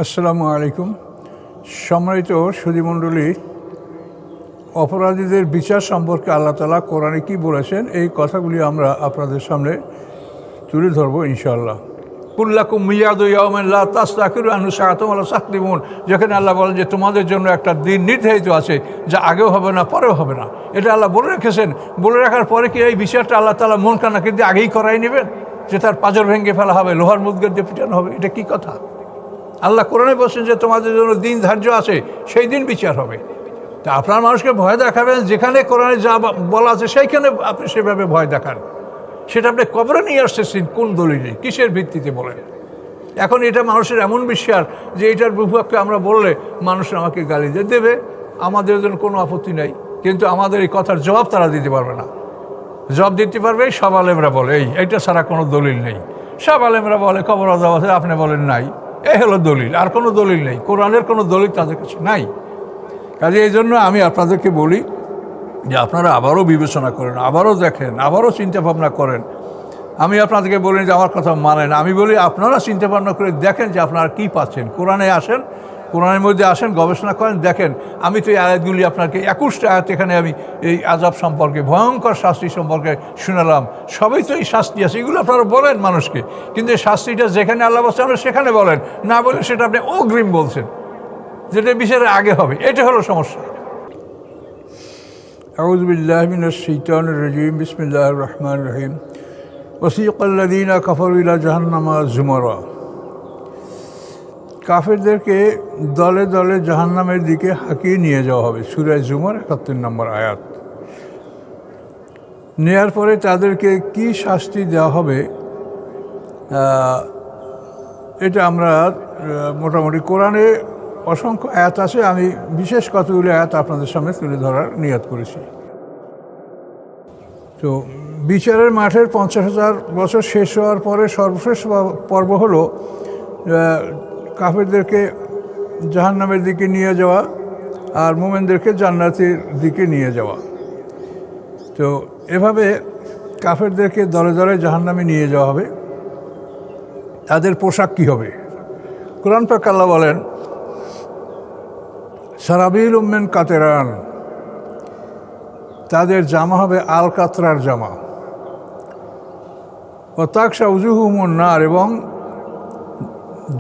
আসসালামু আলাইকুম। সম্মানিত সুধীমণ্ডলী, অপরাধীদের বিচার সম্পর্কে আল্লাহ তাআলা কোরআনে কী বলেছেন এই কথাগুলি আমরা আপনাদের সামনে তুলে ধরবো ইনশাআল্লাহ। কুল্লাকুম মিয়াদু ইয়াউমিন লা তাস্তাখিরু আনহু সাআতুন ওয়া লা তাসতাকদিমুন, যেখানে আল্লাহ বলেন যে তোমাদের জন্য একটা দিন নির্ধারিত আছে যা আগেও হবে না পরেও হবে না। এটা আল্লাহ বলে রেখেছেন। বলে রাখার পরে কি এই বিচারটা আল্লাহ তাআলা মন কানাকে দিয়ে আগেই করাই নেবেন যে তার পাঁজর ভেঙে ফেলা হবে, লোহার মুদ্গা দিয়ে পিটানো হবে? এটা কি কথা? আল্লাহ কোরআনে বলছেন যে তোমাদের জন্য দিন ধার্য আছে, সেই দিন বিচার হবে। তা আপনার মানুষকে ভয় দেখাবেন, যেখানে কোরআনে যা বলা আছে সেইখানে আপনি সেভাবে ভয় দেখান। সেটা আপনি কবরে নিয়ে আসতেছেন কোন দলিলে, কিসের ভিত্তিতে বলেন? এখন এটা মানুষের এমন বিশ্বাস যে এটার বিপক্ষে আমরা বললে মানুষ আমাকে গালি দেবে, আমাদের জন্য কোনো আপত্তি নাই, কিন্তু আমাদের এই কথার জবাব তারা দিতে পারবে না। জবাব দিতে পারবে সব আলেমরা বলে এইটা ছাড়া কোনো দলিল নেই। সব আলেমরা বলে কবর আযাব আছে, আপনি বলেন নাই, এ হলো দলিল, আর কোনো দলিল নেই। কোরআনের কোনো দলিল তাদের কাছে নাই। কাজে এই জন্য আমি আপনাদেরকে বলি যে আপনারা আবারও বিবেচনা করেন, আবারও দেখেন, আবারও চিন্তা ভাবনা করেন। আমি আপনাদেরকে বলি যে আমার কথা মানেন, আমি বলি আপনারা চিন্তা ভাবনা করে দেখেন যে আপনারা কী পাচ্ছেন। কোরআনে আসেন, কোরআনের মধ্যে আসেন, গবেষণা করেন, দেখেন। আমি তো এই আয়াতগুলি আপনাকে 21টা আয়াত এখানে আমি এই আযাব সম্পর্কে, ভয়ঙ্কর শাস্তি সম্পর্কে শুনালাম। সবই তো এই শাস্তি আছে, এগুলো আপনারা বলেন মানুষকে, কিন্তু এই শাস্তিটা যেখানে আল্লাহ বলছে আমরা সেখানে বলেন না, বলে সেটা আপনি অগ্রিম বলছেন, যেটা বিচারের আগে হবে। এটা হলো সমস্যা। আউযু বিল্লাহি মিনাশ শাইতানির রাজীম। বিসমিল্লাহির রহমানির রহিম। ওয়াসিকাল্লাযীনা কাফারু ইলা জাহান্নামা যুমারা। কাফেরদেরকে দলে দলে জাহান্নামের দিকে হাঁকিয়ে নিয়ে যাওয়া হবে। সূরা যুমার ৭১ নম্বর আয়াত। নেয়ার পরে তাদেরকে কি শাস্তি দেওয়া হবে এটা আমরা মোটামুটি কোরআনে অসংখ্য আয়াত আছে, আমি বিশেষ কতগুলি আয়াত আপনাদের সামনে তুলে ধরার নিয়ত করেছি। তো বিচারের মাঠের 50,000 বছর শেষ হওয়ার পরে সর্বশেষ পর্ব হলো কাফেরদেরকে জাহান্নামের দিকে নিয়ে যাওয়া আর মুমিনদেরকে জান্নাতের দিকে নিয়ে যাওয়া। তো এভাবে কাফেরদেরকে দলে দলে জাহান্নামে নিয়ে যাওয়া হবে। তাদের পোশাক কী হবে? কোরআন পাক আল্লাহ বলেন, সারাবিলুম মিন কাতরান, তাদের জামা হবে আল কাতরার জামা। ও তাকশা উজুহুমুন নার, এবং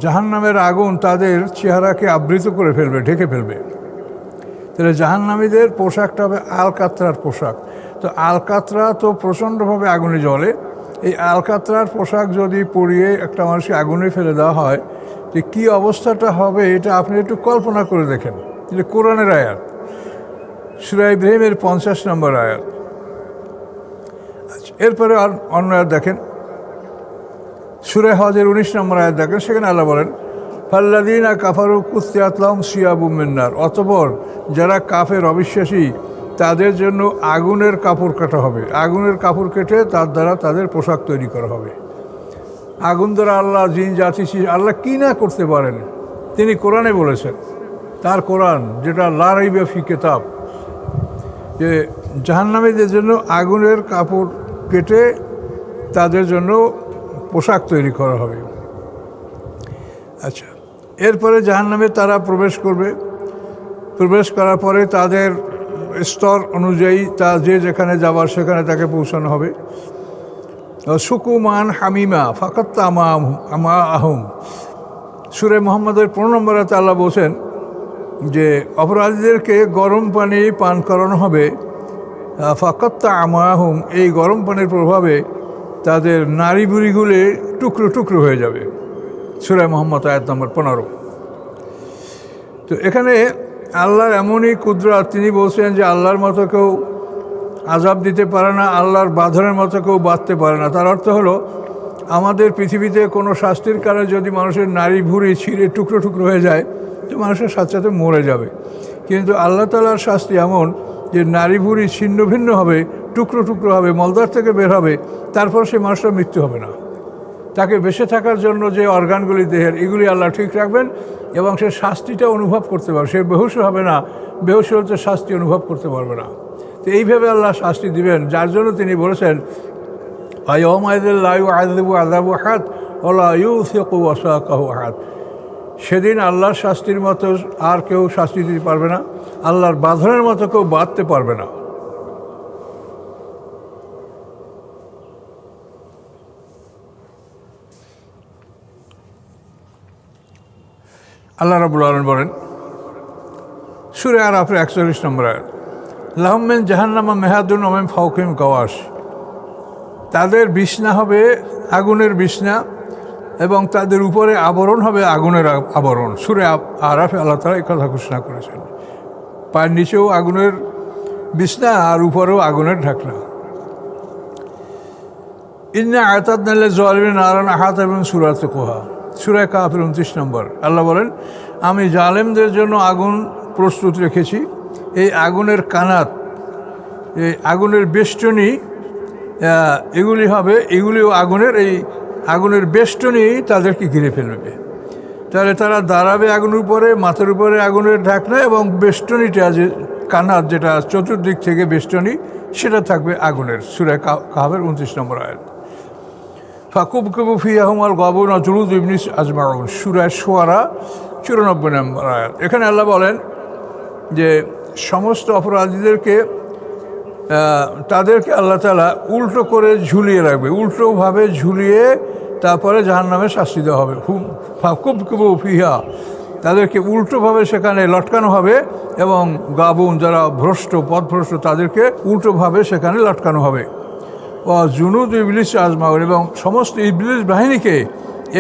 জাহান্নামের আগুন তাদের চেহারাকে আবৃত করে ফেলবে, ঢেকে ফেলবে। তাহলে জাহান্নামীদের পোশাকটা হবে আল কাতরার পোশাক। তো আল কাতরা তো প্রচণ্ডভাবে আগুনে জ্বলে। এই আল কাতরার পোশাক যদি পরিয়ে একটা মানুষকে আগুনে ফেলে দেওয়া হয়, যে কী অবস্থাটা হবে এটা আপনি একটু কল্পনা করে দেখেন। এটা কোরআনের আয়াত, সূরা ইব্রাহিমের 50 নম্বর আয়াত। আচ্ছা, এরপরে আর অন্য আয়াত দেখেন, সূরা হজের 19 নম্বর আয়াত দেখেন। সেখানে আল্লাহ বলেন, ফাল্লাযীনা কাফারু কুত্তিআত লাহুম সিয়াবুম মিন নার, অতঃপর যারা কাফের অবিশ্বাসী তাদের জন্য আগুনের কাপড় কাটা হবে। আগুনের কাপড় কেটে তার দ্বারা তাদের পোশাক তৈরি করা হবে। আগুন দ্বারা আল্লাহ জিন জাতি, আল্লাহ কী না করতে পারেন তিনি কোরআনে বলেছেন। তার কোরআন যেটা লা রাইবা ফি কিতাব, যে জাহান্নামীদের জন্য আগুনের কাপড় কেটে তাদের জন্য পোশাক তৈরি করা হবে। আচ্ছা, এরপরে জাহান্নামে তারা প্রবেশ করবে। প্রবেশ করার পরে তাদের স্তর অনুযায়ী তা যে যেখানে যাবার সেখানে তাকে পৌঁছানো হবে। সুকুমান হামিমা ফাকাত্তা আমা আহম, সূরা মুহাম্মদের 15 নম্বর আয়াতে আল্লাহ বলছেন যে অপরাধীদেরকে গরম পানি পান করানো হবে। ফাকাত্তা আমা আহম, এই গরম পানির প্রভাবে তাদের নাড়ি বুড়িগুলি টুকরো টুকরো হয়ে যাবে। সূরা মুহাম্মদ আয়াত নম্বর 15। তো এখানে আল্লাহর এমনই কুদরত, তিনি বলছেন যে আল্লাহর মতো কেউ আযাব দিতে পারে না, আল্লাহর বাঁধনের মতো কেউ বাঁধতে পারে না। তার অর্থ হলো আমাদের পৃথিবীতে কোনো শাস্তির কারণে যদি মানুষের নাড়ি ভুঁড়ি ছিঁড়ে টুকরো টুকরো হয়ে যায় তো মানুষের সাথে সাথে মরে যাবে। কিন্তু আল্লাহ তাআলার শাস্তি এমন যে নাড়ি ভুঁড়ি ছিন্ন ভিন্ন হবে, টুকরো টুকরো হবে, মলদ্বার থেকে বের হবে, তারপর সে মানুষটার মৃত্যু হবে না। তাকে বেঁচে থাকার জন্য যে অর্গানগুলি দেহের, এগুলি আল্লাহ ঠিক রাখবেন এবং সে শাস্তিটা অনুভব করতে পারবে। সে বেহুশ হবে না, বেহুশ হলে শাস্তি অনুভব করতে পারবে না। তো এইভাবে আল্লাহ শাস্তি দিবেন, যার জন্য তিনি বলেছেন সেদিন আল্লাহর শাস্তির মতো আর কেউ শাস্তি দিতে পারবে না, আল্লাহর বাঁধনের মতো কেউ বাঁধতে পারবে না। আল্লাহ রাব্বুল আলামিন বলেন সূরা আরাফের ৪১ নম্বর আয়াত, লাহুম মিন জাহান্নামা মিহাদুন ওয়া মিন ফাওকিহিম গাওয়াশ, তাদের বিছনা হবে আগুনের বিছনা এবং তাদের উপরে আবরণ হবে আগুনের আবরণ। সূরা আরাফে আল্লাহ তাআলা এই কথা ঘোষণা করেছেন, পায়ের নিচেও আগুনের বিছনা আর উপরেও আগুনের ঢাকনা। ইন্না আ'তাদনা লিয-যালিমিনা নারান আহাতা বিহিম সুরাতুকুহা, সূরা কাফের ২৯ নম্বর। আল্লাহ বলেন আমি জালেমদের জন্য আগুন প্রস্তুত রেখেছি, এই আগুনের কানাত, এই আগুনের বেষ্টনী, এগুলিও আগুনের, এই আগুনের বেষ্টনী তাদেরকে ঘিরে ফেলবে। তাহলে তারা দাঁড়াবে আগুনের উপরে, মাথার উপরে আগুনের ঢাকনা এবং বেষ্টনীটা যে কানাত, যেটা চতুর্দিক থেকে বেষ্টনী, সেটা থাকবে আগুনের। সূরা কাহফের ২৯ নম্বর আয়াত। ফাকুবকুবু ফিহা হুমুল গাবুন ওয়া জুলুদু ইবলিস আজমাউন, সূরা শুআরা ৯৪ নম্বর আয়াত। এখানে আল্লাহ বলেন যে সমস্ত অপরাধীদেরকে তাদেরকে আল্লাহ তাআলা উল্টো করে ঝুলিয়ে রাখবে, উল্টোভাবে ঝুলিয়ে তারপরে জাহান্নামে শাস্তি দেওয়া হবে। ফাকুবকুবু ফিহা, তাদেরকে উল্টোভাবে সেখানে লটকানো হবে এবং গাবুন, যারা ভ্রষ্ট, পথভ্রষ্ট, তাদেরকে উল্টোভাবে সেখানে লটকানো হবে। ও জুনুদ ইবলিস আজমাউন, এবং সমস্ত ইবলিস বাহিনীকে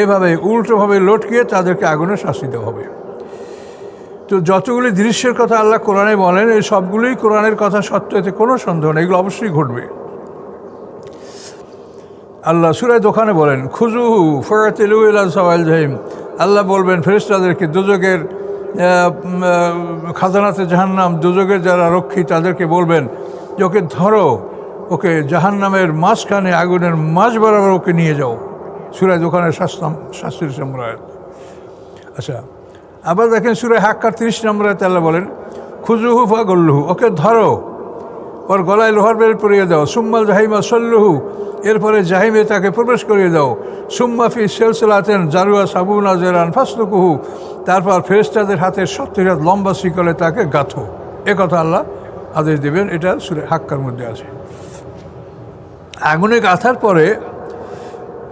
এভাবে উল্টোভাবে লটকিয়ে তাদেরকে আগুনে শাস্তি দেওয়া হবে। তো যতগুলি দৃশ্যের কথা আল্লাহ কোরআনে বলেন, এই সবগুলোই কোরআনের কথা সত্য, এতে কোনো সন্দেহ নেই, এগুলো অবশ্যই ঘটবে। আল্লাহ সূরা দোকানে বলেন খুজুহু ফাতিলু ইলা সাওয়াইল জাহিম, আল্লাহ বলবেন ফেরেশতাদেরকে দোজখের খাজানাতে জাহান্নাম, দোজখের যারা রক্ষী তাদেরকে বলবেন যে ওকে ধরো, ওকে জাহান্নামের মাঝখানে আগুনের মাঝ বরাবর ওকে নিয়ে যাও। সূরা দোকানের ৩৭ নম্বর আয়াত। আচ্ছা, আবার দেখেন সূরা হাক্কার ৩০ নম্বর আয়াতে আল্লাহ বলেন খুজুহু ফাগুল্লুহু, ওকে ধরো, ওর গলায় লোহার বেল পরিয়ে দাও। সুম্মাল জাহিমা সল্লুহু, এরপরে জাহিমে তাকে প্রবেশ করিয়ে দাও। সুম্মা ফি সিলসিলাতিন যারুহা সাবুনা যিরান ফাসলুকুহু, তারপর ফেরেশতাদের হাতে ৭০ হাত লম্বা শিকলে তাকে গাঁথো। একথা আল্লাহ আদেশ দেবেন, এটা সূরা হাক্কার মধ্যে আছে। আগুনে গাঁথার পরে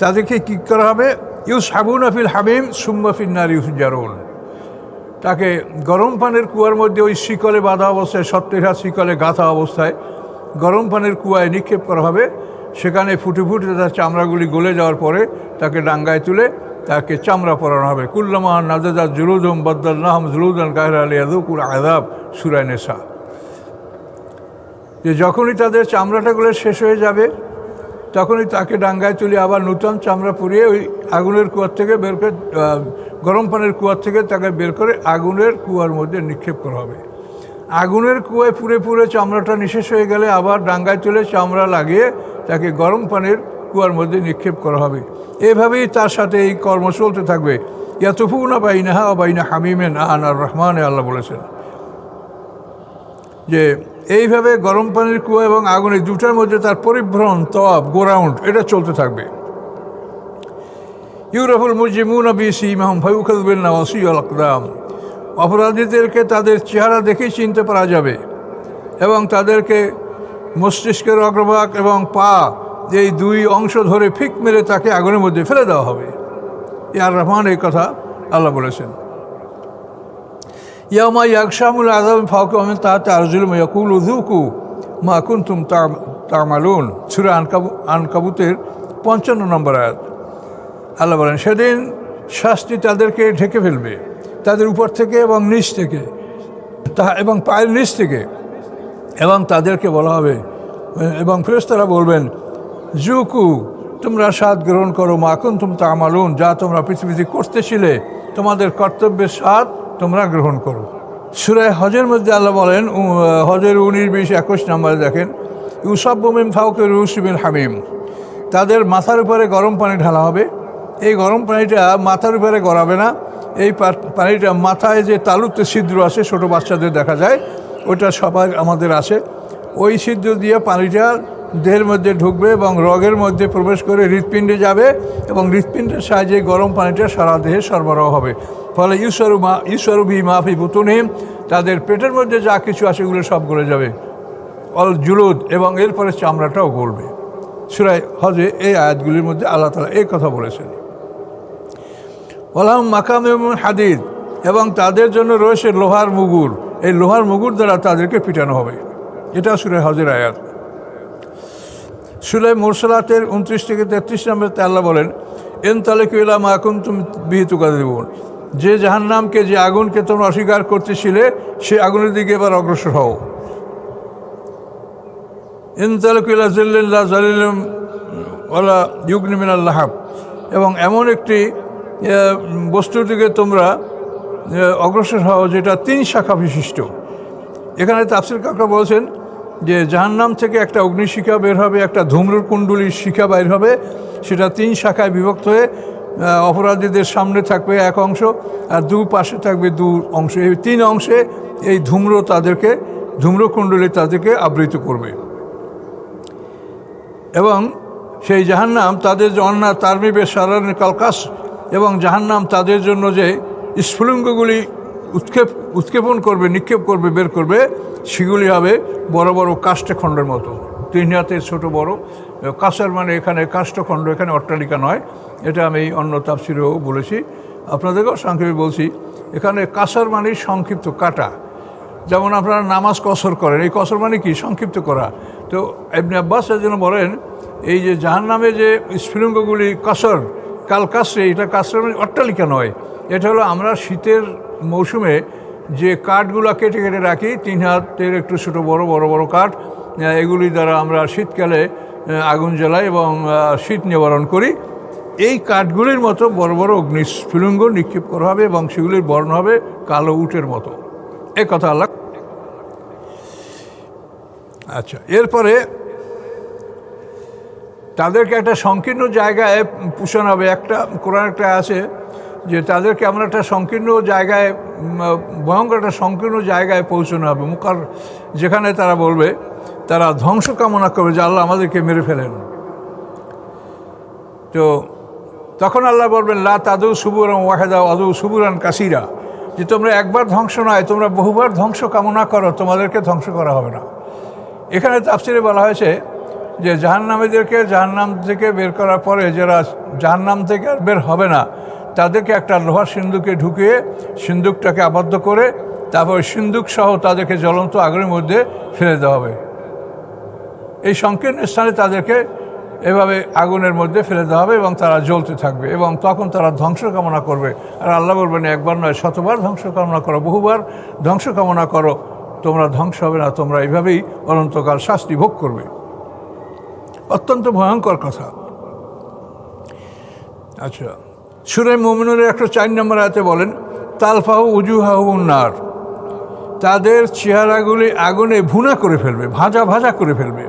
তাদেরকে কী করা হবে? ইউসহাবুনা ফিল হামিম সুম্মা ফিন নারি ইউসজারুন, তাকে গরম পানির কুয়ার মধ্যে ওই শিকলে বাঁধা অবস্থায়, ৭০ হাত শিকলে গাঁথা অবস্থায় গরম পানির কুয়ায় নিক্ষেপ করা হবে। সেখানে ফুটে ফুটে তার চামড়াগুলি গলে যাওয়ার পরে তাকে ডাঙ্গায় তুলে তাকে চামড়া পরানো হবে। কুল্লামা নাযাজাত জুলুদুহুম বাদদালনাহুম জুলুদান গায়রা লিয়াযুকুল আযাব, সূরা নিসা। যে যখনই তাদের চামড়াটা গলে শেষ হয়ে যাবে, তখনই তাকে ডাঙ্গায় তুলে আবার নূতন চামড়া পরিয়ে ওই আগুনের কুয়ার থেকে বের করে, গরম পানির কুয়ার থেকে তাকে বের করে আগুনের কুয়ার মধ্যে নিক্ষেপ করা হবে। আগুনের কুয়ায় পুড়ে পুড়ে চামড়াটা নিঃশেষ হয়ে গেলে আবার ডাঙ্গায় তুলে চামড়া লাগিয়ে তাকে গরম পানির কুয়ার মধ্যে নিক্ষেপ করা হবে। এভাবেই তার সাথে এই কর্ম চলতে থাকবে। ইয়াতুফুনা বাইনাহা ওয়া বাইনা হামিমিন আন আর রহমানে, আল্লাহ বলেছেন যে এইভাবে গরম পানির কুয়া এবং আগুনের দুটার মধ্যে তার পরিভ্রমণ, তওয়াব, গো রাউন্ড, এটা চলতে থাকবে। ইউরাফুল মুজরিমুনা বিসিমাহুম ফায়ুখাযু বিন নাওয়াসি ওয়াল আকদাম, অপরাধীদেরকে তাদের চেহারা দেখেই চিনতে পারা যাবে এবং তাদেরকে মস্তিষ্কের অগ্রভাগ এবং পা, এই দুই অংশ ধরে ফিক মেরে তাকে আগুনের মধ্যে ফেলে দেওয়া হবে। আর রহমান এই কথা আল্লাহ বলেছেন। ইয়াউমা ইয়াগশামুল আযাব ফাওকা মিন তাহতি আরজুলিহিম ইয়াকুলু যুকু মা কুনতুম তা'মালুন, সূরা আনকাবুতের ৫৫ নম্বর আয়াত। আল্লাহ বলেন সেদিন শাস্তি তাদেরকে ঢেকে ফেলবে, তাদের উপর থেকে এবং নিচ থেকে, এবং পায়ের নিচ থেকে, এবং তাদেরকে বলা হবে এবং ফেরেশতারা বলবেন জুকু, তোমরা স্বাদ গ্রহণ করো, মা কুনতুম তা'মালুন, যা তোমরা পৃথিবীতে করতেছিলে, তোমাদের কর্তব্যের স্বাদ তোমরা গ্রহণ করো। সূরা হজের মধ্যে আল্লাহ বলেন, হজের ১৯, ২০, ২১ নম্বরে দেখেন ইউসাব্বু মিন ফাওকি রুউসিহিম মিনাল হামিম, তাদের মাথার উপরে গরম পানি ঢালা হবে। এই গরম পানিটা মাথার উপরে গড়াবে না, এই পানিটা মাথায় যে তালুতে ছিদ্র আছে, ছোটো বাচ্চাদের দেখা যায়, ওইটা সবাই আমাদের আছে, ওই ছিদ্র দিয়ে পানিটা দেহের মধ্যে ঢুকবে এবং রগের মধ্যে প্রবেশ করে হৃৎপিণ্ডে যাবে এবং হৃৎপিণ্ডের সাহায্যে গরম পানিটা সারা দেহে সরবরাহ হবে। ফলে ঈশ্বরবি মাফি বুতুনহিম, তাদের পেটের মধ্যে যা কিছু আছে এগুলো সব গলে যাবে। অল জুলুদ, এবং এরপরে চামড়াটাও গলবে। সূরা হজে এই আয়াতগুলির মধ্যে আল্লাহ তাআলা এই কথা বলেছেন। ওয়ালাহুম মাকামিউম হাদিদ, এবং তাদের জন্য রয়েছে লোহার মুগুর, এই লোহার মুগুর দ্বারা তাদেরকে পিটানো হবে। এটা সূরা হজের আয়াত। সূরা মুরসালাতের 29 থেকে 33 নম্বরে আল্লাহ বলেন, ইনতালিকু ইলা মা কুনতুম বিহি তুকাযিবুন, যে জাহান্নামকে, যে আগুনকে তোমরা অস্বীকার করতেছিলে সেই আগুনের দিকে এবার অগ্রসর হও। ইনতালিকু ইলা জিল্লিন লা যালিলিন ওয়ালা ইউগনি মিনাল লাহাব, এবং এমন একটি বস্তুর দিকে তোমরা অগ্রসর হও যেটা 3 শাখা বিশিষ্ট। এখানে তাফসীর কাররা বলছেন যে জাহান্নাম থেকে একটা অগ্নিশিখা বের হবে, একটা ধূম্রকুণ্ডলীর শিখা বের হবে, সেটা 3 শাখায় বিভক্ত হয়ে অপরাধীদের সামনে থাকবে এক অংশ, আর পাশে থাকবে 2 অংশ। এই 3 অংশে এই ধূম্রকুণ্ডলী তাদেরকে আবৃত করবে। এবং সেই জাহান্নাম তাদের যে অন্না তারমিবে সারান কালকাস, এবং জাহান্নাম তাদের জন্য যে স্ফুলিঙ্গগুলি উৎক্ষেপণ করবে, নিক্ষেপ করবে, বের করবে, সেগুলি হবে বড় বড় কাষ্ঠখণ্ডের মতো, 3 হাতের ছোট বড়। কাঁসার মানে এখানে কাষ্ঠখণ্ড, এখানে অট্টালিকা নয়। এটা আমি অন্য তাফসীরেও বলেছি, আপনাদেরকেও সংক্ষেপে বলছি। এখানে কাঁসার মানে সংক্ষিপ্ত কাটা, যেমন আপনারা নামাজ কসর করেন, এই কসর মানে কি? সংক্ষিপ্ত করা। তো ইবনে আব্বাস যেন বলেন, এই যে জাহান্নামে যে স্ফুলিঙ্গগুলি কসর কালকাসরে, এটা কাসর মানে অট্টালিকা নয়, এটা হলো আমরা শীতের মৌসুমে যে কাঠগুলো কেটে কেটে রাখি, 3 হাতের একটু ছোটো বড় বড় বড় কাঠ, এগুলি দ্বারা আমরা শীতকালে আগুন জ্বালাই এবং শীত নিবারণ করি। এই কাঠগুলির মতো বড় বড় অগ্নিস্ফুলিঙ্গ নিক্ষেপ করা হবে এবং সেগুলির বর্ণ হবে কালো উটের মতো। এই কথা আল্লাহ। আচ্ছা, এরপরে তাদেরকে একটা সংকীর্ণ জায়গায় পুষানো হবে। একটা কোরআন একটা আছে যে তাদেরকে আমরা একটা সংকীর্ণ জায়গায়, ভয়ঙ্কর একটা সংকীর্ণ জায়গায় পৌঁছানো হবে, যেখানে তারা বলবে, তারা ধ্বংস কামনা করবে যে আল্লাহ আমাদেরকে মেরে ফেলেন। তো তখন আল্লাহ বলবেন, লা তাদু সুবুরান ওয়াহেদা আদু সুবুরান কাসিরা, যে তোমরা একবার ধ্বংস নয়, তোমরা বহুবার ধ্বংস কামনা করো, তোমাদেরকে ধ্বংস করা হবে না। এখানে তাফসীরে বলা হয়েছে যে জাহান্নামীদেরকে জাহান্নাম থেকে বের করার পরে যারা জাহান্নাম থেকে আর বের হবে না, তাদেরকে একটা লোহার সিন্দুকে ঢুকিয়ে সিন্দুকটাকে আবদ্ধ করে তারপর সিন্দুক সহ তাদেরকে জ্বলন্ত আগুনের মধ্যে ফেলে দেওয়া হবে। এই সংকীর্ণ স্থানে তাদেরকে এভাবে আগুনের মধ্যে ফেলে দেওয়া হবে এবং তারা জ্বলতে থাকবে এবং তখন তারা ধ্বংস কামনা করবে। আর আল্লাহ বলবেন, একবার নয়, শতবার ধ্বংস কামনা করো, বহুবার ধ্বংস কামনা করো, তোমরা ধ্বংস হবে না, তোমরা এইভাবেই অনন্তকাল শাস্তি ভোগ করবে। অত্যন্ত ভয়ঙ্কর কথা। আচ্ছা, সূরা মুমিনুনের 104 নম্বর আয়াতে বলেন, তালফাহু উজুহাহুন নার, তাদের চেহারাগুলি আগুনে ভুনা করে ফেলবে, ভাজা ভাজা করে ফেলবে।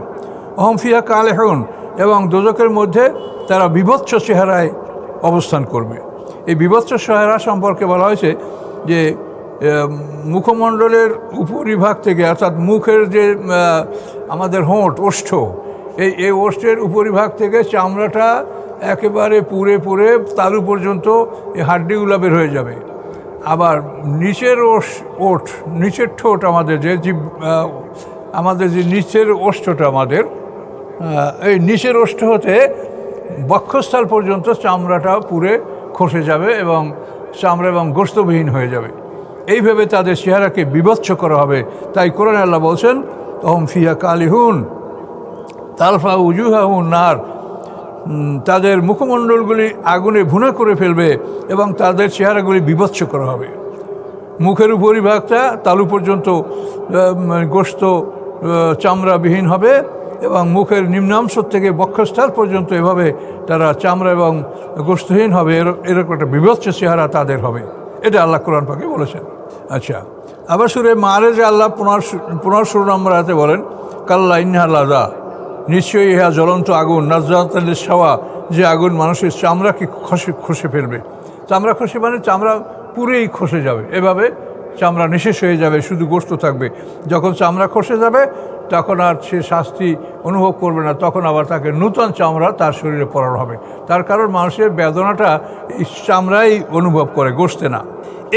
অহম ফিহা কালেহুন, এবং দোজখের মধ্যে তারা বিভৎস চেহারায় অবস্থান করবে। এই বিভৎস চেহারা সম্পর্কে বলা হয়েছে যে মুখমণ্ডলের উপরিভাগ থেকে, অর্থাৎ মুখের যে আমাদের হোঁট, ওষ্ঠ, এই ওষ্ঠের উপরিভাগ থেকে চামড়াটা একেবারে পুড়ে পুড়ে তালু পর্যন্ত এই হাড্ডিগুলো বের হয়ে যাবে। আবার নিচের নিচের ঠোঁট, আমাদের যে নিচের ওষ্ঠটা, আমাদের এই নিচের ওষ্ঠ হতে বক্ষস্থল পর্যন্ত চামড়াটা পুড়ে খসে যাবে এবং চামড়া এবং গোস্তবিহীন হয়ে যাবে। এইভাবে তাদের চেহারাকে বিভৎস করা হবে। তাই কোরআনে আল্লাহ বলছেন, অহম ফিহা কালিহুন তালফা উজুহাহুন নার, তাদের মুখমণ্ডলগুলি আগুনে ভুনা করে ফেলবে এবং তাদের চেহারাগুলি বিভৎস করা হবে। মুখের উপরিভাগটা তালু পর্যন্ত গোস্ত চামড়াবিহীন হবে এবং মুখের নিম্নাংশ থেকে বক্ষস্থল পর্যন্ত এভাবে তারা চামড়া এবং গোস্তহীন হবে। এরকম একটা বিভৎস চেহারা তাদের হবে। এটা আল্লাহ কোরআন পাকে বলেছেন। আচ্ছা, আবার সূরা মাআরিজে আল্লাহ 15 নম্বর আয়াতে বলেন, কাল্লা ইন্নাহা লাযা, নিশ্চয়ই ইহা জ্বলন্ত আগুন, নাজ্জাতাল লিশ-শাওয়া, যে আগুন মানুষের চামড়াকে খসে ফেলবে। চামড়া খসে মানে চামড়া পুরেই খসে যাবে, এভাবে চামড়া নিঃশেষ হয়ে যাবে, শুধু গোস্ত থাকবে। যখন চামড়া খসে যাবে তখন আর সে শাস্তি অনুভব করবে না, তখন আবার তাকে নূতন চামড়া তার শরীরে পরানো হবে। তার কারণ মানুষের বেদনাটা এই চামড়াই অনুভব করে, গোশতে না।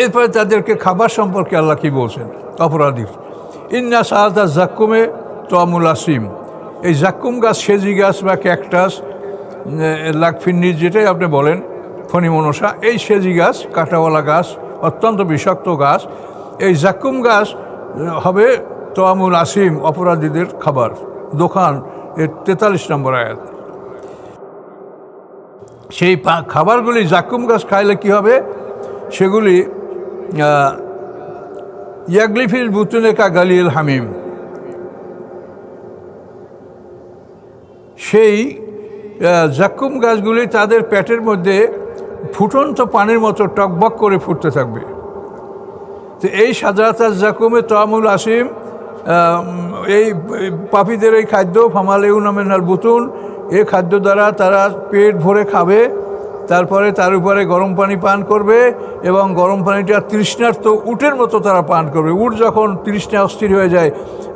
এরপরে তাদেরকে খাবার সম্পর্কে আল্লাহ কী বলছেন অপরাধীর, ইন্না সাহাদা জাক্কুমে তোয়ামুল আসিম। এই জাক্কুম গাছ, সেজি গাছ বা ক্যাকটাস, লাকফিন্নির যেটাই আপনি বলেন, ফণিমনসা, এই সেজি গাছ কাঁটাওয়ালা গাছ, অত্যন্ত বিষাক্ত গাছ। এই জাক্কুম গাছ হবে তোয়ামুল আসিম, অপরাধীদের খাবার। দোকান এর 43 নম্বর আয়াত। সেই খাবারগুলি জাক্কুম গাছ খাইলে কি হবে, সেগুলি ইয়াগলিফিল বুতুনে কা গালিল হামিম, সেই জাক্কুম গাছগুলি তাদের পেটের মধ্যে ফুটন্ত পানির মতো টকবক করে ফুটতে থাকবে। তো এই সাজারাত জাকুমে তোয়ামুল আসিম, এই পাপীদের এই খাদ্য, ফামালেউনা মিনাল বুতুন, এই খাদ্য দ্বারা তারা পেট ভরে খাবে। তারপরে তার উপরে গরম পানি পান করবে, এবং গরম পানিটা তৃষ্ণার্ত উটের মতো তারা পান করবে। উট যখন তৃষ্ণা অস্থির হয়ে যায়,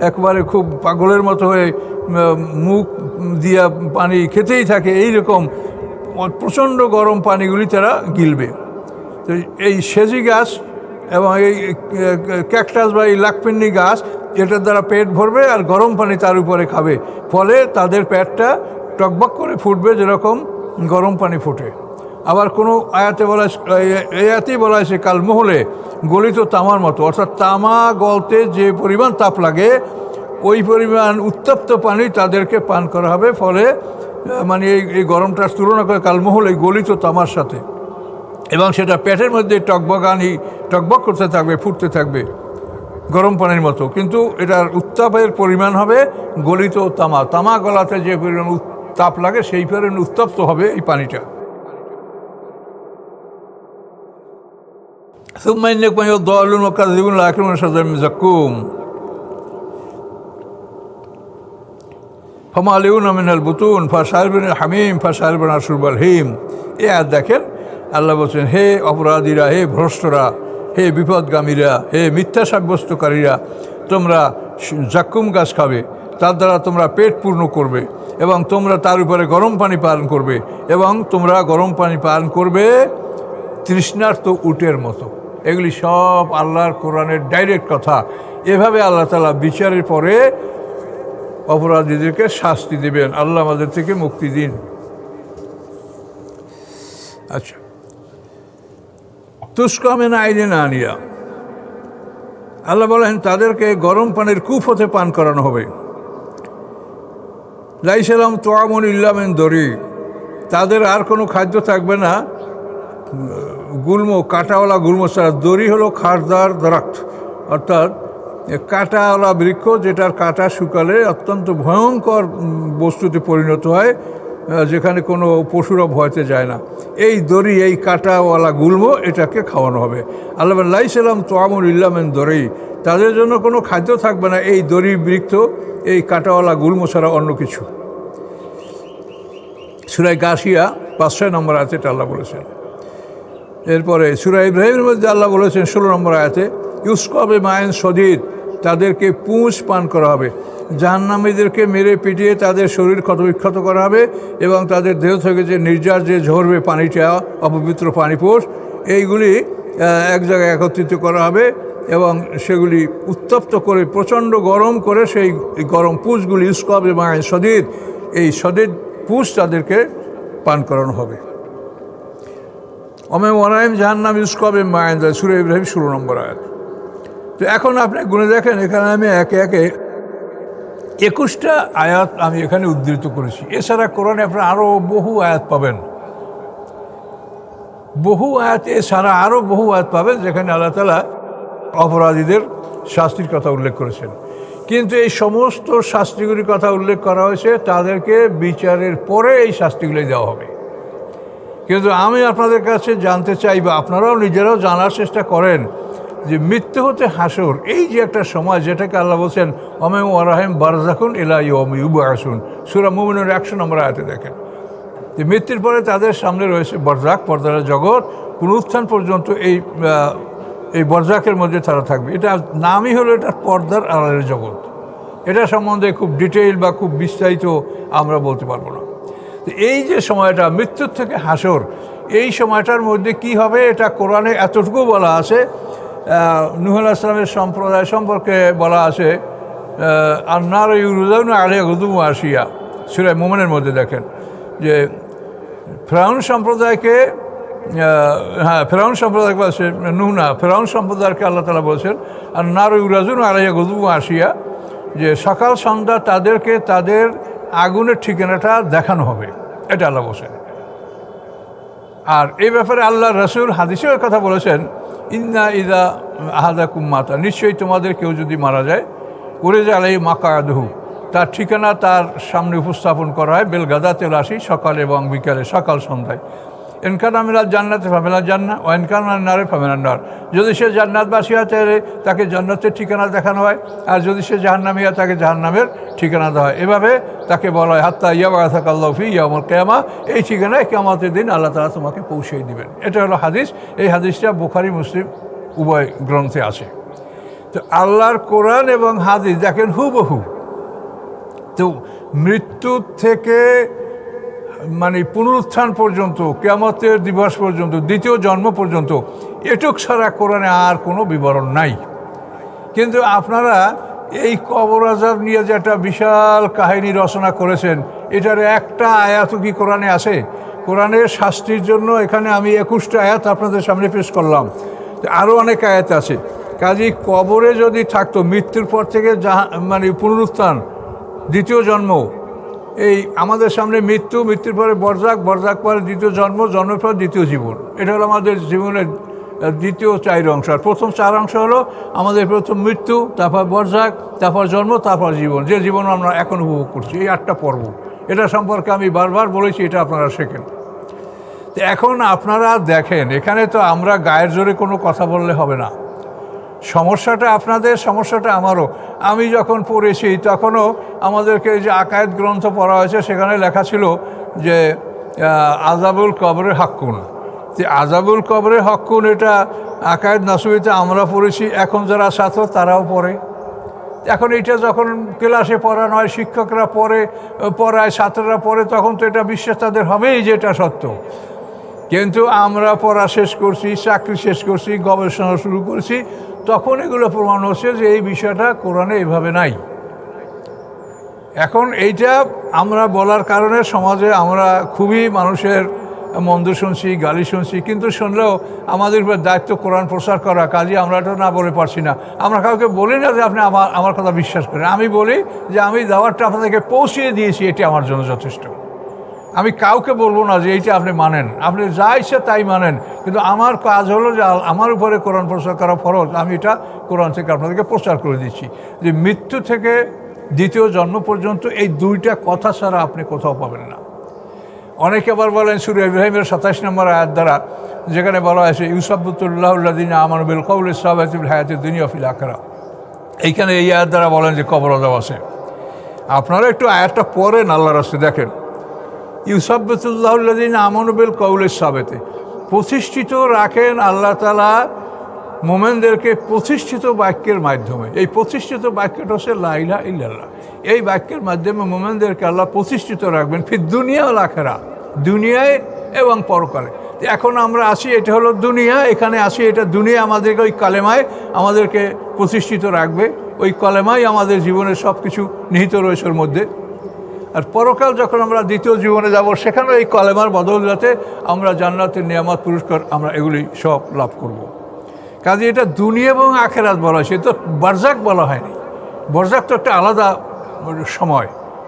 একবারে খুব পাগলের মতো হয়ে মুখ দিয়া পানি খেতেই থাকে, এই রকম প্রচণ্ড গরম পানিগুলি তারা গিলবে। তো এই সেজি গাছ এবং এই ক্যাকটাস বা এই লাকপিন্নি গাছ, এটার দ্বারা পেট ভরবে আর গরম পানি তার উপরে খাবে, ফলে তাদের পেটটা টকবক করে ফুটবে যেরকম গরম পানি ফুটে। আবার কোনো আয়াতে বলা, আয়াতেই বলা হয়েছে কাল মহলে গলিত তামার মতো, অর্থাৎ তামা গলতে যে পরিমাণ তাপ লাগে ওই পরিমাণ উত্তপ্ত পানি তাদেরকে পান করা হবে। ফলে মানে এই গরমটার তুলনা করে কালমহল এই গলিত তামার সাথে, এবং সেটা পেটের মধ্যে টকবক করতে থাকবে, ফুটতে থাকবে গরম পানির মতো, কিন্তু এটার উত্তাপের পরিমাণ হবে গলিত তামা। তামা গলাতে যে পরিমাণ তাপ লাগে সেই পরিমাণ উত্তপ্ত হবে এই পানিটা। জাক্কুম ফামালেউনা মিনাল বুতুন ফাশারিবুল হামিম ফাশারিবুল আশুরবাল হিম। এ আর দেখেন আল্লাহ বলছেন, হে অপরাধীরা, হে ভ্রষ্টরা, হে বিপদগামীরা, হে মিথ্যা সাব্যস্তকারীরা, তোমরা জাক্কুম গাছ খাবে, তার দ্বারা তোমরা পেট পূর্ণ করবে, এবং তোমরা তার উপরে গরম পানি পান করবে, এবং তোমরা গরম পানি পান করবে তৃষ্ণার্ত উটের মতো। এগুলি সব আল্লাহর কোরআনের ডাইরেক্ট কথা। এভাবে আল্লাহ তাআলা বিচারের পরে অপরাধীদেরকে শাস্তি দেবেন। আল্লাহ আমাদের থেকে মুক্তি দিন। আচ্ছা, তুস্কামে না আইনে না আনিয়া, আল্লাহ বলেন তাদেরকে গরম পানির কূপ হতে পান করানো হবে। লাইসালাম তোয়ামুন ইল্লামেন দরি, তাদের আর কোনো খাদ্য থাকবে না গুল্ম, কাঁটাওয়ালা গুল্ম ছাড়া। দড়ি হলো খারদার দরাক্ত, অর্থাৎ কাঁটাওয়ালা বৃক্ষ, যেটার কাঁটা শুকালে অত্যন্ত ভয়ঙ্কর বস্তুতে পরিণত হয়, যেখানে কোনো পশুরা ভয়তে যায় না। এই দড়ি, এই কাঁটাওয়ালা গুল্ম, এটাকে খাওয়ানো হবে। আল্লাহ লাইসালাম তোয়ামুল ইল্লামেন দরি, তাদের জন্য কোনো খাদ্য থাকবে না এই দড়ি বৃক্ষ, এই কাঁটাওয়ালা গুল্ম ছাড়া অন্য কিছু। সূরা গাশিয়া 5-6 নম্বর আয়াতে এটা আল্লাহ বলেছেন। এরপরে সূরা ইব্রাহিমের মধ্যে আল্লাহ বলেছেন 16 নম্বর আয়াতে, ইউসকাবে মায়েন সদিদ, তাদেরকে পুঁজ পান করা হবে। জাহান্নামীদেরকে মেরে পিটিয়ে তাদের শরীর ক্ষতবিক্ষত করা হবে, এবং তাদের দেহ থেকে যে নির্যাস যে ঝরবে পানিটা, অপবিত্র পানিপোষ, এইগুলি এক জায়গায় একত্রিত করা হবে, এবং সেগুলি উত্তপ্ত করে প্রচণ্ড গরম করে সেই গরম পুঁজগুলি, ইউসকাবে মায়েন সদিদ, এই সদিদ পুঁজ তাদেরকে পান করানো হবে। অমে ওয়ারাইম জাহান্নাম ইউসকাবে মায়েন, সূরা ইব্রাহিম 16 নম্বর আয়াত। তো এখন আপনি গুনে দেখেন, এখানে আমি একে একে 21টা আয়াত আমি এখানে উদ্ধৃত করেছি। এছাড়া কোরআনে আপনারা আরও বহু আয়াত পাবেন, বহু আয়াত এছাড়া আরও বহু আয়াত পাবেন যেখানে আল্লাহ তাআলা অপরাধীদের শাস্তির কথা উল্লেখ করেছেন। কিন্তু এই সমস্ত শাস্তিগুলির কথা উল্লেখ করা হয়েছে, তাদেরকে বিচারের পরে এই শাস্তিগুলি দেওয়া হবে। কিন্তু আমি আপনাদের কাছে জানতে চাই, বা আপনারাও নিজেরাও জানার চেষ্টা করেন, যে মৃত্যু হতে হাসর, এই যে একটা সময়, যেটাকে আল্লাহ বলছেন অমে ওয়ারাহিম বারজাকুন ইলা ইয়াউমি ইউবআসুন, সূরা মুমিনুর 100 নম্বর আয়াতে দেখেন যে মৃত্যুর পরে তাদের সামনে রয়েছে বরজাক, পর্দার জগৎ, পুনরুত্থান পর্যন্ত এই বরজাকের মধ্যে তারা থাকবে। এটা নামই হলো এটা পর্দার আড়ালের জগৎ। এটা সম্বন্ধে খুব ডিটেইল বা খুব বিস্তারিত আমরা বলতে পারবো না। এই যে সময়টা মৃত্যুর থেকে হাসর, এই সময়টার মধ্যে কি হবে এটা কোরআনে এতটুকু বলা আছে। নূহ আলাইহিস সালামের সম্প্রদায় সম্পর্কে বলা আছে, আন্নার ইউরুজাউন আলাইহা গুদুওয়ান ওয়া আশিয়া, সূরা মুমিনের মধ্যে দেখেন যে ফিরআউন সম্প্রদায়কে, ফিরআউন সম্প্রদায়কে বলছে নূহ না, ফিরআউন সম্প্রদায়কে আল্লাহ তাআলা বলছেন আন্নার ইউরুজাউন আলাইহা গুদুওয়ান ওয়া আশিয়া, যে সকাল সন্ধ্যা তাদেরকে তাদের আগুনের ঠিকানাটা দেখানো হবে, এটা আল্লাহ বলছেন। আর এই ব্যাপারে আল্লাহ রাসূল হাদিসের কথা বলেছেন, ইন্না ইযা আহাদাকুম মাতা, নিশ্চয়ই তোমাদের কেউ যদি মারা যায়, উরিজা আলাইহি মাকআদুহু, তার ঠিকানা তার সামনে উপস্থাপন করা হয় বেলগাদাতে রাশি, সকাল এবং বিকালে, সকাল সন্ধ্যায়। ইনকানা মিনাল জান্নাতে ফামিনাল জান্নাহ ওয়া ইনকানা মিনান নারে ফামিনান নার, যদি সে জান্নাতবাসী হয় তাহলে তাকে জান্নাতের ঠিকানা দেখানো হয়, আর যদি সে জাহান্নামী হয় তাকে জাহান্নামের ঠিকানা দেওয়া হয়। এভাবে তাকে বলা হয় হাত্তা ইয়াবআসাকাল্লাহু ফি ইয়াউমিল কিয়ামা, এই ঠিকানায় কিয়ামতের দিন আল্লাহ তাআলা তোমাকে পৌঁছে দিবেন। এটা হলো হাদিস। এই হাদিসটা বুখারী মুসলিম উভয় গ্রন্থে আছে। তো আল্লাহর কোরআন এবং হাদিস দেখেন হুবহু। তো মৃত্যু থেকে মানে পুনরুত্থান পর্যন্ত, কিয়ামতের দিবস পর্যন্ত, দ্বিতীয় জন্ম পর্যন্ত, এটুক ছাড়া কোরআনে আর কোনো বিবরণ নাই। কিন্তু আপনারা এই কবর আযাব নিয়ে যে একটা বিশাল কাহিনী রচনা করেছেন, এটার একটা আয়াতও কি কোরআনে আছে? কোরআনের শাস্তির জন্য এখানে আমি 21টা আয়াত আপনাদের সামনে পেশ করলাম, আরও অনেক আয়াত আছে। কাজেই কবরে যদি থাকতো, মৃত্যুর পর থেকে মানে পুনরুত্থান, দ্বিতীয় জন্ম, এই আমাদের সামনে মৃত্যু, মৃত্যুর পরে বরজাক, বরজাক পরে দ্বিতীয় জন্ম, জন্মের পর দ্বিতীয় জীবন, এটা হলো আমাদের জীবনের দ্বিতীয় 4 অংশ। আর প্রথম 4 অংশ হলো আমাদের প্রথম মৃত্যু, তারপর বরজাক, তারপর জন্ম, তারপর জীবন, যে জীবন আমরা এখন উপভোগ করছি। এই 8টা পর্ব, এটা সম্পর্কে আমি বারবার বলেছি, এটা আপনারা শেখেন। তো এখন আপনারা দেখেন, এখানে তো আমরা গায়ের জোরে কোনো কথা বললে হবে না। সমস্যাটা আপনাদের, সমস্যাটা আমারও। আমি যখন পড়েছি তখনও আমাদেরকে যে আকায়েদ গ্রন্থ পড়া হয়েছে, সেখানে লেখা ছিল যে আযাবুল কবরে হাক্কুন। যে আযাবুল কবরে হাক্কুন, এটা আকায়েদ নাসুবিতে আমরা পড়েছি, এখন যারা ছাত্র তারাও পড়ে। এখন এটা যখন ক্লাসে পড়ানো হয়, শিক্ষকরা পড়ায়, ছাত্ররা পড়ে, তখন তো এটা বিশ্বাস তাদের হবেই যে এটা সত্য। কিন্তু আমরা পড়া শেষ করছি, চাকরি শেষ করছি, গবেষণা শুরু করছি, তখন এগুলো প্রমাণ হচ্ছে যে এই বিষয়টা কোরআনে এভাবে নাই। এখন এইটা আমরা বলার কারণে সমাজে আমরা খুবই মানুষের মন্দ শুনছি, গালি শুনছি, কিন্তু শুনলেও আমাদের উপর দায়িত্ব কোরআন প্রচার করা, কাজে আমরা এটা না বলে পারছি না। আমরা কাউকে বলি না যে আপনি আমার কথা বিশ্বাস করেন, আমি বলি যে আমি দাওয়াতটা আপনাদেরকে পৌঁছিয়ে দিয়েছি, এটি আমার জন্য যথেষ্ট। আমি কাউকে বলবো না যে এইটা আপনি মানেন, আপনি যা ইচ্ছে তাই মানেন, কিন্তু আমার কাজ হলো যে আমার উপরে কোরআন প্রচার করা ফরজ, আমি এটা কোরআন থেকে আপনাদেরকে প্রচার করে দিচ্ছি যে মৃত্যু থেকে দ্বিতীয় জন্ম পর্যন্ত এই 2টা কথা ছাড়া আপনি কোথাও পাবেন না। অনেকে আবার বলেন সূরা ইব্রাহিমের 27 নম্বর আয়াত দ্বারা, যেখানে বলা হয়েছে ইউসাব্বিতুল্লাহুল্লাযীনা আমানু বিল কওলি সাবিতি ফিল হায়াতিদ দুনিয়া ওয়া ফিল আখিরাহ, এইখানে এই আয়াত দ্বারা বলেন যে কবর আযাব আছে। আপনারা একটু আয়াতটা পড়েন, আল্লাহর রাস্তায় দেখেন, ইউসাব্বিতুল্লাহুল্লাযীনা আমানু বিল কওলি সাবিতি, প্রতিষ্ঠিত রাখেন আল্লাহ তাআলা মোমেনদেরকে প্রতিষ্ঠিত বাক্যের মাধ্যমে। এই প্রতিষ্ঠিত বাক্যটা হচ্ছে লা ইলাহা ইল্লাল্লাহ। এই বাক্যের মাধ্যমে মোমেনদেরকে আল্লাহ প্রতিষ্ঠিত রাখবেন ফিদ দুনিয়া ওয়াল আখিরাহ, দুনিয়ায় এবং পরকালে। এখন আমরা আসি, এটা হলো দুনিয়া, এখানে আসি, এটা দুনিয়া আমাদেরকে ওই কালেমায় আমাদেরকে প্রতিষ্ঠিত রাখবে, ওই কালেমাই আমাদের জীবনের সব কিছু নিহিত রয়েছে ওর মধ্যে। আর পরকাল যখন আমরা দ্বিতীয় জীবনে যাব, সেখানে এই কালেমার বদৌলতে আমরা জান্নাতের নিয়ামত, পুরস্কার, আমরা এগুলি সব লাভ করব। কাজে এটা দুনিয়া এবং আখিরাত বলা হয়েছে, তো বারজাক বলা হয়নি। বারজাক তো একটা আলাদা সময়,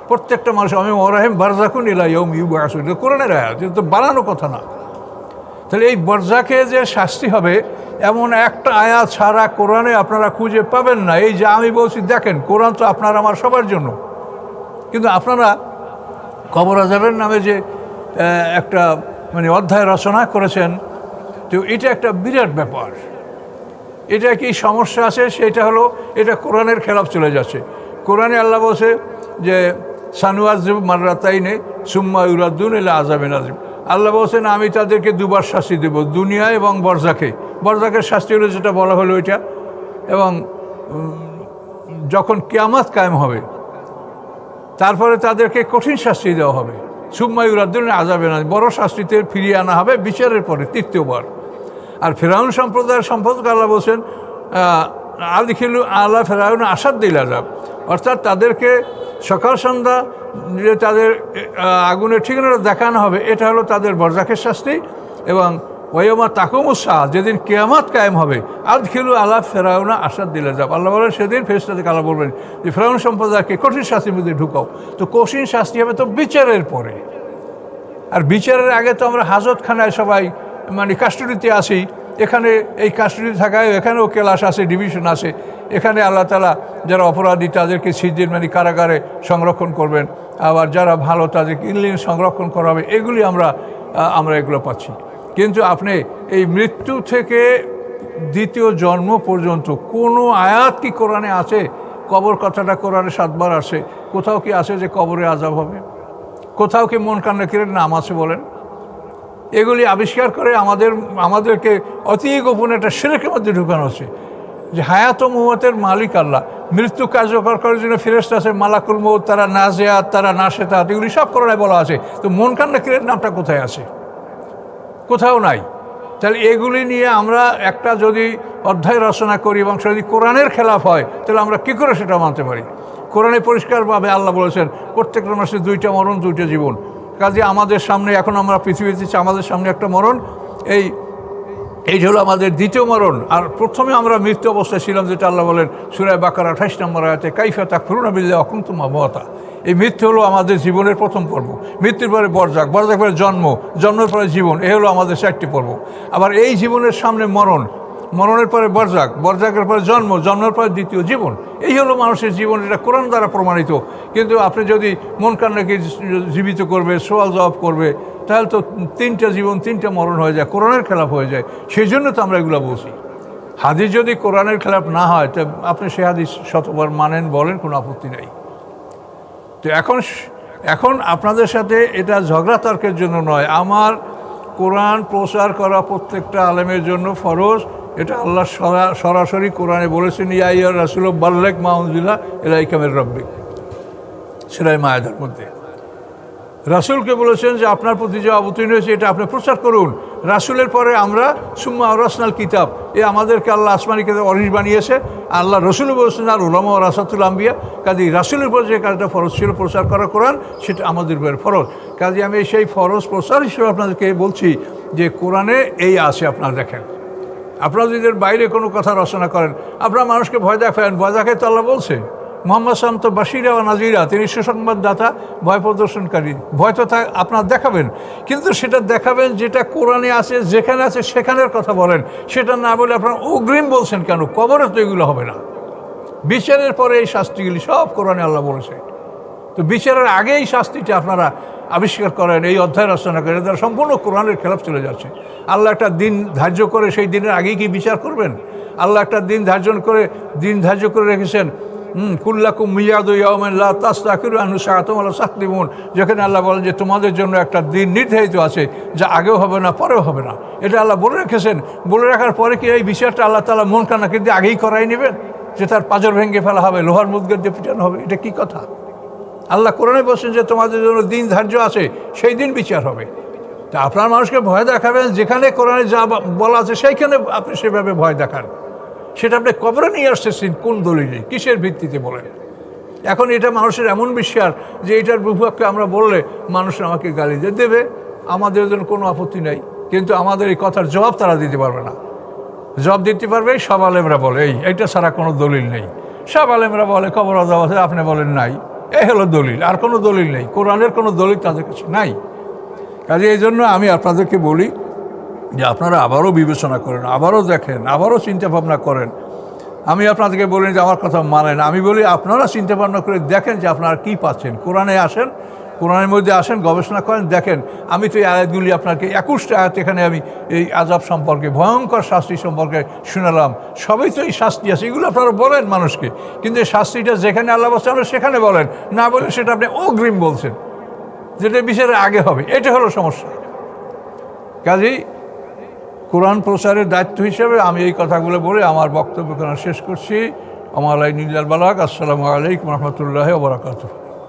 প্রত্যেকটা মানুষ আমি ওরাহিম বারজাকুন ইলা ইয়াউম ইউবআসুন, এটা কোরআনের আয়াত, এটা তো বানানো কথা না। তাহলে এই বারজাকে যে শাস্তি হবে, এমন একটা আয়াত সারা কোরআনে আপনারা খুঁজে পাবেন না। এই যে আমি বলছি, দেখেন কোরআন তো আপনার আমার সবার জন্য, কিন্তু আপনারা কবর আযাবের নামে যে একটা মানে অধ্যায় রচনা করেছেন, তো এটা একটা বিরাট ব্যাপার। এটা কি সমস্যা আছে, সেটা হলো এটা কোরআনের খেলাফ চলে যাচ্ছে। কোরআনে আল্লাহ বলছে যে সানুয়াযিবু মাররাতাইনি সুম্মা ইউরাদ্দুন ইলা আযাবিন আযীম। আল্লাহ বলছেন আমি তাদেরকে 2বার শাস্তি দেব, দুনিয়ায় এবং বরজাকে। বরজাকের শাস্তি হলো যেটা বলা হলো এটা, এবং যখন কিয়ামত কায়েম হবে তারপরে তাদেরকে কঠিন শাস্তি দেওয়া হবে। সুম্মা ইউরাদ্দুনা আযাবে না, বড় শাস্তিতে ফিরিয়ে আনা হবে বিচারের পরে তৃতীয়বার। আর ফেরাউন সম্প্রদায়ের সম্পর্কে আল্লাহ বলছেন আদখিলু আলা ফেরাউন আসাদ্দিল আযাব, অর্থাৎ তাদেরকে সকাল সন্ধ্যা যে তাদের আগুনের ঠিকানাটা দেখানো হবে, এটা হলো তাদের বরজাকের শাস্তি। এবং ওয়াইয়ামা তাকুমুস-সা, যেদিন কিয়ামত কায়েম হবে, আদখিলু আলা ফেরাউনা আসাদ্দিল আযাব, আল্লাহ বলেন সেদিন ফেরেশতাদেরকে আল্লাহ বলবেন যে ফেরাউন সম্প্রদায়কে কঠিন শাস্তির মধ্যে ঢুকাও। তো কঠিন শাস্তি হবে তো বিচারের পরে, আর বিচারের আগে তো আমরা হাজতখানায় সবাই মানে কাস্টডিতে আসি। এখানে এই কাস্টডি থাকায় এখানেও ক্লাস আছে, ডিভিশন আছে। এখানে আল্লাহ তাআলা যারা অপরাধী তাদেরকে সিজদিন মানে কারাগারে সংরক্ষণ করবেন, আবার যারা ভালো তাদেরকে ইনলিন সংরক্ষণ করা হবে। এগুলি আমরা এগুলো পাচ্ছি। কিন্তু আপনি এই মৃত্যু থেকে দ্বিতীয় জন্ম পর্যন্ত কোনো আয়াত কি কোরআনে আছে? কবর কথাটা কোরআনে 7 বার আসে, কোথাও কি আছে যে কবরে আযাব হবে? কোথাও কি মন কান্নাকিরের নাম আছে বলেন? এগুলি আবিষ্কার করে আমাদেরকে অতি গোপনে একটা শিরকের মধ্যে ঢুকানো হচ্ছে যে হায়াত ও মওয়াতের মালিক আল্লাহ। মৃত্যু কার্যকর করার জন্য ফেরেশতা আছে, মালাকুল মউত, তারা নাজিয়াত, তারা নাশেতাত, এগুলি সব কোরআনে বলা আছে। তো মন কান্নাকিরের নামটা কোথায় আছে? কোথাও নাই। তাহলে এগুলি নিয়ে আমরা একটা যদি অধ্যায় রচনা করি এবং যদি কোরআনের খেলাফ হয়, তাহলে আমরা কী করে সেটা মানতে পারি? কোরআনে পরিষ্কারভাবে আল্লাহ বলেছেন প্রত্যেকটা মানুষের 2টা মরণ, 2টা জীবন। কাজে আমাদের সামনে এখন আমরা পৃথিবীতে আমাদের সামনে একটা মরণ, এই হলো আমাদের দ্বিতীয় মরণ। আর প্রথমে আমরা মৃত্যু অবস্থায় ছিলাম, যেটা আল্লাহ বলেন সূরা বাকারা 28 নম্বর আয়াতে, কাইফা তাকফুরুনা বিল্লাহি ওয়া কুনতুম আমওয়াতা। এই মৃত্যু হলো আমাদের জীবনের প্রথম পর্ব। মৃত্যুর পরে বরজাক, বরজাক পরে জন্ম, জন্মের পরে জীবন, এ হলো আমাদের 4টি পর্ব। আবার এই জীবনের সামনে মরণ, মরণের পরে বরজাক, বরজাকের পরে জন্ম, জন্মের পরে দ্বিতীয় জীবন। এই হলো মানুষের জীবন, এটা কোরআন দ্বারা প্রমাণিত। কিন্তু আপনি যদি মন কান্নাকে জীবিত করবে, সওয়াল জবাব করবে, তাহলে তো 3টা জীবন 3টা মরণ হয়ে যায়, কোরআনের খেলাফ হয়ে যায়। সেই জন্য তো আমরা এগুলো বলছি। হাদিস যদি কোরআনের খেলাফ না হয়, তো আপনি সে হাদিস শতবার মানেন, বলেন, কোনো আপত্তি নেই। তো এখন আপনাদের সাথে এটা ঝগড়া তর্কের জন্য নয়, আমার কোরআন প্রচার করা প্রত্যেকটা আলেমের জন্য ফরজ। এটা আল্লাহ সরাসরি কোরআনে বলেছেন, ইয়া আইয়ুহার রাসূল বাল্লিগ মা উনজিলা ইলাইকা মির রাব্বিক, সূরা মায়েদার মধ্যে রাসূলকে বলেছেন যে আপনার প্রতি যে অবতীর্ণ হয়েছে এটা আপনি প্রচার করুন। রাসূলের পরে আমরা সুম্মা আওরাসনাল কিতাব, আমাদেরকে আল্লাহ আসমানি কিতাব ওয়ারিস বানিয়েছে। আল্লাহ রসুলও বলেছেন আর উলামা ওয়ারাসাতুল আম্বিয়া। কাজেই রাসূলের পর যে কাজটা ফরজ ছিল প্রচার করা কোরআন, সেটা আমাদের উপরে ফরজ। কাজে আমি সেই ফরজ প্রচার হিসেবে আপনাদেরকে বলছি যে কোরআনে এই আছে। আপনারা দেখেন, আপনারা যদি বাইরে কোনো কথা রচনা করেন, আপনারা মানুষকে ভয় দেখান, ভয় দেখায় তো আল্লাহ বলছে। মুহাম্মদ সাল্লাল্লাহু আলাইহি ওয়াসাল্লাম তো বাশীরা ওয়া নাযীরা, তিনি সুসংবাদদাতা, ভয় প্রদর্শনকারী। ভয় তো আপনারা দেখাবেন, কিন্তু সেটা দেখাবেন যেটা কোরআনে আছে, যেখানে আছে সেখানের কথা বলেন। সেটা না বলে আপনারা অগ্রিম বলছেন কেন? কবরে তো এগুলো হবে না। বিচারের পরে এই শাস্তিগুলি সব কোরআনে আল্লাহ বলেছে। তো বিচারের আগে এই শাস্তিটা আপনারা আবিষ্কার করেন, এই অধ্যায় রচনা করেন, তারা সম্পূর্ণ কোরআনের খেলাফ চলে যাচ্ছে। আল্লাহ একটা দিন ধার্য করে সেই দিনের আগেই কি বিচার করবেন? আল্লাহ একটা দিন ধার্য করে রেখেছেন, কুল্লাকুম মিয়াদু ইয়াউমিন লা তাসতাখিরু আনহু সাআতুন ওয়া লা তাসতাকদিমুন। যেখানে আল্লাহ বলেন যে তোমাদের জন্য একটা দিন নির্ধারিত আছে, যা আগেও হবে না, পরেও হবে না। এটা আল্লাহ বলে রেখেছেন। বলে রাখার পরে কি এই বিচারটা আল্লাহ তাআলা মন কান্নাকে দিয়ে আগেই করাই নেবেন যে তার পাঁজর ভেঙে ফেলা হবে, লোহার মুদ্গর দিয়ে পিটানো হবে? এটা কি কথা? আল্লাহ কোরআনে বলছেন যে তোমাদের জন্য দিন ধার্য আছে, সেই দিন বিচার হবে। তা আপনার মানুষকে ভয় দেখাবেন, যেখানে কোরআনে যা বলা আছে সেইখানে আপনি সেভাবে ভয় দেখান। সেটা আপনি কবরে নিয়ে আসতেছেন কোন দলিলে, কিসের ভিত্তিতে বলেন? এখন এটা মানুষের এমন বিশ্বাস যে এটার বিপক্ষে আমরা বললে মানুষ আমাকে গালি দেবে, আমাদের জন্য কোনো আপত্তি নাই। কিন্তু আমাদের এই কথার জবাব তারা দিতে পারবে না। জবাব দিতে পারবে সব আলেমরা বলে এইটা ছাড়া কোনো দলিল নেই। সব আলেমরা বলে কবর আযাব আছে, আপনি বলেন নাই। এই হলো দলিল, আর কোনো দলিল নেই। কোরআনের কোনো দলিল তাদের কাছে নাই। কাজে এই জন্য আমি আপনাদেরকে বলি যে আপনারা আবারও বিবেচনা করেন, আবারও দেখেন, আবারও চিন্তা ভাবনা করেন। আমি আপনাদেরকে বলি যে আমার কথা মানেন, আমি বলি আপনারা চিন্তা ভাবনা করে দেখেন যে আপনারা কী পাচ্ছেন। কোরআনে আসেন, কোরআনের মধ্যে আসেন, গবেষণা করেন, দেখেন। আমি তো এই আয়াতগুলি আপনাকে 21টা আয়াত এখানে আমি এই আযাব সম্পর্কে, ভয়ঙ্কর শাস্তি সম্পর্কে শুনালাম। সবই তো এই শাস্তি আছে, এগুলো আপনারা বলেন মানুষকে। কিন্তু এই শাস্তিটা যেখানে আল্লাহ বলছে আমরা সেখানে বলেন, না বলে সেটা আপনি অগ্রিম বলছেন, যেটা বিচারের আগে হবে। এটা হলো সমস্যা। কাজেই কোরআন প্রচারের দায়িত্ব হিসেবে আমি এই কথাগুলো বলে আমার বক্তব্য শেষ করছি। আমালাই নীলাল বালাক। আসসালামু আলাইকুম রহমতুল্লাহ ওবরাকাতুহ।